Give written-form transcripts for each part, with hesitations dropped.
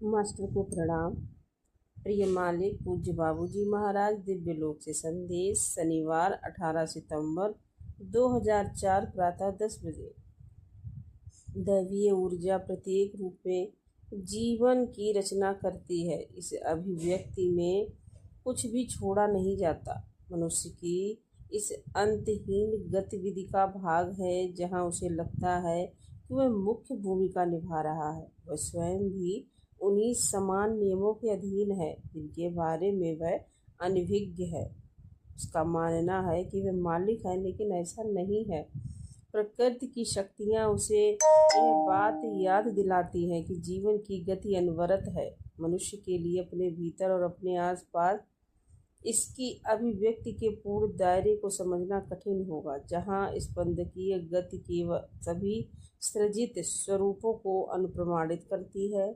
Master को प्रणाम। प्रिय मालिक पूज्य बाबूजी महाराज, दिव्य लोक से संदेश, शनिवार 18 सितंबर 2004 प्रातः 10 बजे। दैवीय ऊर्जा प्रत्येक रूप में जीवन की रचना करती है। इस अभिव्यक्ति में कुछ भी छोड़ा नहीं जाता। मनुष्य की इस अंतहीन गतिविधि का भाग है जहाँ उसे लगता है कि वह मुख्य भूमिका निभा रहा है। वह स्वयं भी उन्हीं समान नियमों के अधीन है जिनके बारे में वह अनभिज्ञ है। उसका मानना है कि वह मालिक है, लेकिन ऐसा नहीं है। प्रकृति की शक्तियाँ उसे यह बात याद दिलाती हैं कि जीवन की गति अनवरत है। मनुष्य के लिए अपने भीतर और अपने आसपास इसकी अभिव्यक्ति के पूर्ण दायरे को समझना कठिन होगा। जहाँ स्पंदकीय गति केवल सभी सृजित स्वरूपों को अनुप्रमाणित करती है।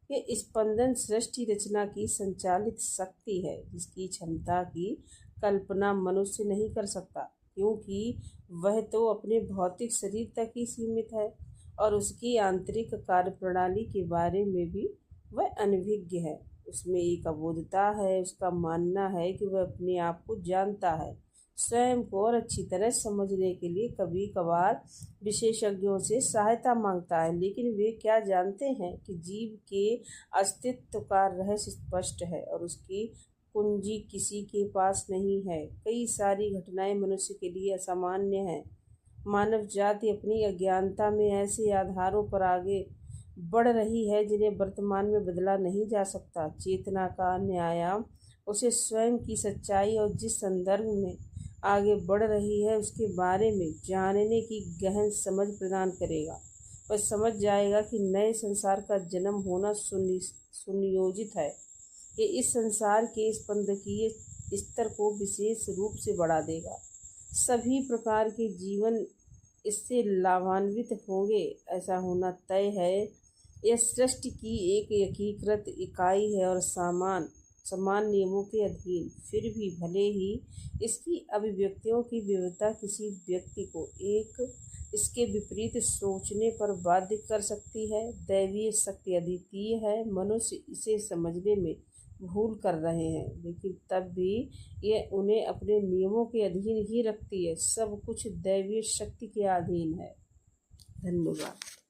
ये स्पंदन सृष्टि रचना की संचालित शक्ति है जिसकी क्षमता की कल्पना मनुष्य नहीं कर सकता, क्योंकि वह तो अपने भौतिक शरीर तक ही सीमित है और उसकी आंतरिक कार्यप्रणाली के बारे में भी वह अनभिज्ञ है। उसमें एक अबोधता है। उसका मानना है कि वह अपने आप को जानता है। स्वयं को और अच्छी तरह समझने के लिए कभी कभार विशेषज्ञों से सहायता मांगता है, लेकिन वे क्या जानते हैं कि जीव के अस्तित्व का रहस्य स्पष्ट है और उसकी कुंजी किसी के पास नहीं है। कई सारी घटनाएं मनुष्य के लिए असामान्य हैं। मानव जाति अपनी अज्ञानता में ऐसे आधारों पर आगे बढ़ रही है जिन्हें वर्तमान में बदला नहीं जा सकता। चेतना का न्यायाम उसे स्वयं की सच्चाई और जिस संदर्भ में आगे बढ़ रही है उसके बारे में जानने की गहन समझ प्रदान करेगा। वह समझ जाएगा कि नए संसार का जन्म होना सुनियोजित है। ये इस संसार के स्पंदकीय स्तर को विशेष रूप से बढ़ा देगा। सभी प्रकार के जीवन इससे लाभान्वित होंगे, ऐसा होना तय है। यह सृष्टि की एक एकीकृत इकाई है और समान नियमों के अधीन। फिर भी भले ही इसकी अभिव्यक्तियों की विविधता किसी व्यक्ति को एक इसके विपरीत सोचने पर बाध्य कर सकती है, दैवीय शक्ति अद्वितीय है। मनुष्य इसे समझने में भूल कर रहे हैं, लेकिन तब भी यह उन्हें अपने नियमों के अधीन ही रखती है। सब कुछ दैवीय शक्ति के अधीन है। धन्यवाद।